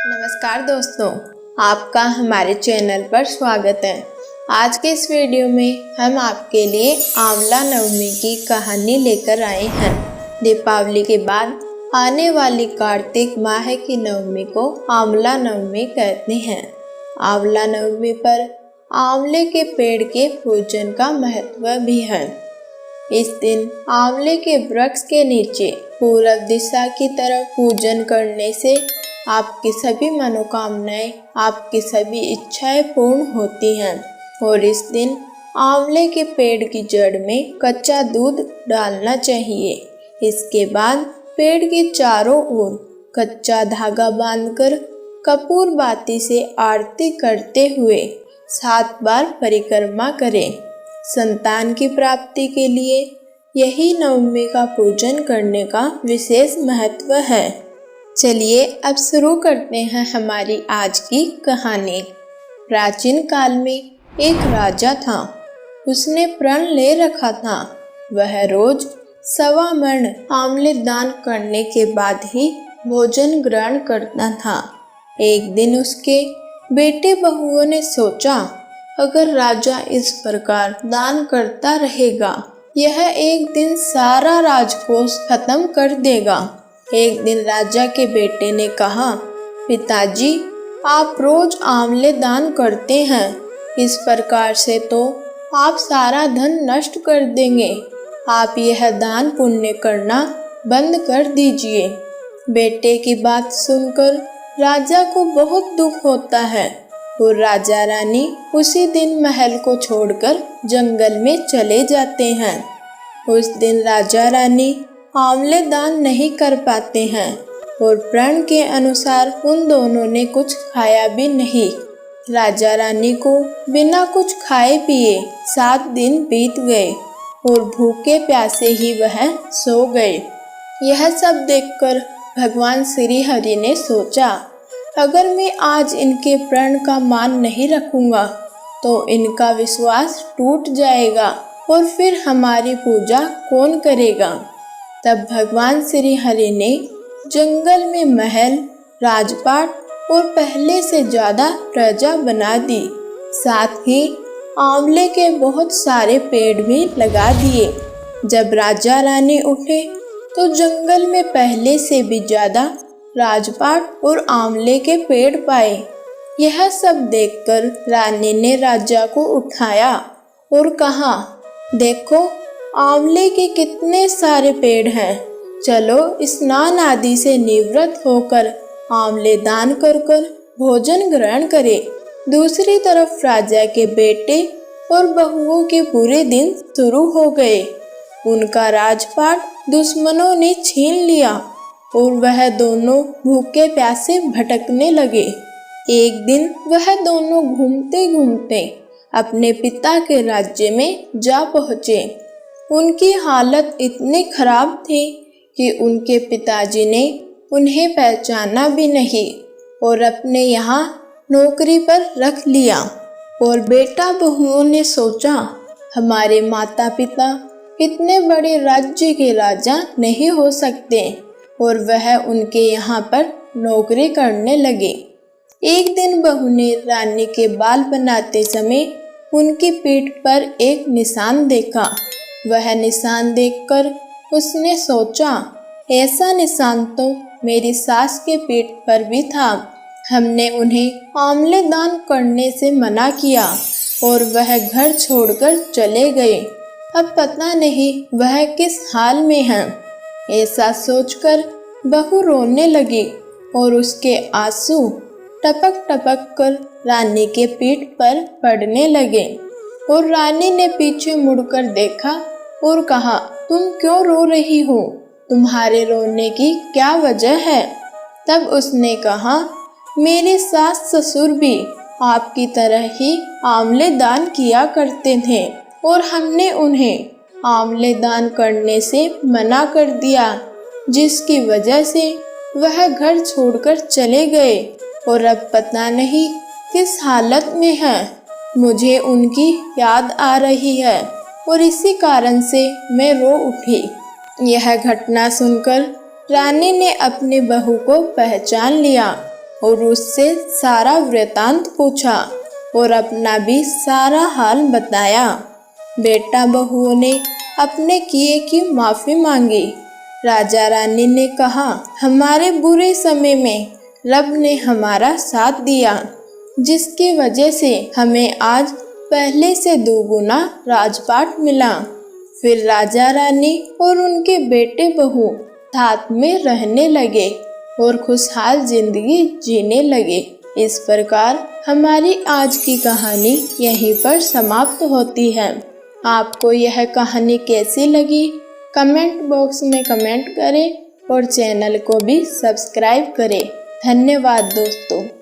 नमस्कार दोस्तों, आपका हमारे चैनल पर स्वागत है। आज के इस वीडियो में हम आपके लिए आंवला नवमी की कहानी लेकर आए हैं। दीपावली के बाद आने वाली कार्तिक माह की नवमी को आंवला नवमी कहते हैं। आंवला नवमी पर आंवले के पेड़ के पूजन का महत्व भी है। इस दिन आंवले के वृक्ष के नीचे पूरब दिशा की तरफ पूजन करने से आपकी सभी मनोकामनाएं, आपकी सभी इच्छाएं पूर्ण होती हैं। और इस दिन आंवले के पेड़ की जड़ में कच्चा दूध डालना चाहिए। इसके बाद पेड़ के चारों ओर कच्चा धागा बांधकर कपूर बाती से आरती करते हुए 7 बार परिक्रमा करें। संतान की प्राप्ति के लिए यही नवमी का पूजन करने का विशेष महत्व है। चलिए अब शुरू करते हैं हमारी आज की कहानी। प्राचीन काल में एक राजा था। उसने प्रण ले रखा था वह रोज 1.25 मण आंवले दान करने के बाद ही भोजन ग्रहण करता था। एक दिन उसके बेटे बहुओं ने सोचा, अगर राजा इस प्रकार दान करता रहेगा, यह एक दिन सारा राजकोष खत्म कर देगा। एक दिन राजा के बेटे ने कहा, पिताजी, आप रोज आंवले दान करते हैं, इस प्रकार से तो आप सारा धन नष्ट कर देंगे। आप यह दान पुण्य करना बंद कर दीजिए। बेटे की बात सुनकर राजा को बहुत दुख होता है और राजा रानी उसी दिन महल को छोड़कर जंगल में चले जाते हैं। उस दिन राजा रानी आंवले दान नहीं कर पाते हैं और प्रण के अनुसार उन दोनों ने कुछ खाया भी नहीं। राजा रानी को बिना कुछ खाए पिए 7 दिन बीत गए और भूखे प्यासे ही वह सो गए। यह सब देखकर भगवान श्री हरि ने सोचा, अगर मैं आज इनके प्रण का मान नहीं रखूंगा तो इनका विश्वास टूट जाएगा और फिर हमारी पूजा कौन करेगा। तब भगवान श्री हरि ने जंगल में महल, राजपाट और पहले से ज्यादा प्रजा बना दी। साथ ही आंवले के बहुत सारे पेड़ भी लगा दिए। जब राजा रानी उठे तो जंगल में पहले से भी ज्यादा राजपाट और आंवले के पेड़ पाए। यह सब देखकर रानी ने राजा को उठाया और कहा, देखो आंवले के कितने सारे पेड़ हैं। चलो स्नान आदि से निवृत्त होकर आंवले दान कर भोजन ग्रहण करें। दूसरी तरफ राजा के बेटे और बहुओं के पूरे दिन शुरू हो गए। उनका राजपाट दुश्मनों ने छीन लिया और वह दोनों भूखे प्यासे भटकने लगे। एक दिन वह दोनों घूमते घूमते अपने पिता के राज्य में जा पहुँचे। उनकी हालत इतनी खराब थी कि उनके पिताजी ने उन्हें पहचाना भी नहीं और अपने यहाँ नौकरी पर रख लिया। और बेटा बहुओं ने सोचा, हमारे माता पिता इतने बड़े राज्य के राजा नहीं हो सकते, और वह उनके यहाँ पर नौकरी करने लगे। एक दिन बहू ने रानी के बाल बनाते समय उनकी पीठ पर एक निशान देखा। वह निशान देखकर उसने सोचा, ऐसा निशान तो मेरी सास के पीठ पर भी था। हमने उन्हें आंवले दान करने से मना किया और वह घर छोड़कर चले गए। अब पता नहीं वह किस हाल में है। ऐसा सोचकर बहू रोने लगी और उसके आंसू टपक टपक कर रानी के पीठ पर पड़ने लगे। और रानी ने पीछे मुड़कर देखा और कहा, तुम क्यों रो रही हो? तुम्हारे रोने की क्या वजह है? तब उसने कहा, मेरे सास ससुर भी आपकी तरह ही आंवले दान किया करते थे और हमने उन्हें आंवले दान करने से मना कर दिया, जिसकी वजह से वह घर छोड़कर चले गए और अब पता नहीं किस हालत में है। मुझे उनकी याद आ रही है और इसी कारण से मैं रो उठी। यह घटना सुनकर रानी ने अपनी बहू को पहचान लिया और उससे सारा वृतांत पूछा और अपना भी सारा हाल बताया। बेटा बहुओं ने अपने किए की माफ़ी मांगी। राजा रानी ने कहा, हमारे बुरे समय में रब ने हमारा साथ दिया, जिसकी वजह से हमें आज पहले से दोगुना राजपाट मिला। फिर राजा रानी और उनके बेटे बहू साथ में रहने लगे और खुशहाल जिंदगी जीने लगे। इस प्रकार हमारी आज की कहानी यहीं पर समाप्त होती है। आपको यह कहानी कैसी लगी कमेंट बॉक्स में कमेंट करें और चैनल को भी सब्सक्राइब करें। धन्यवाद दोस्तों।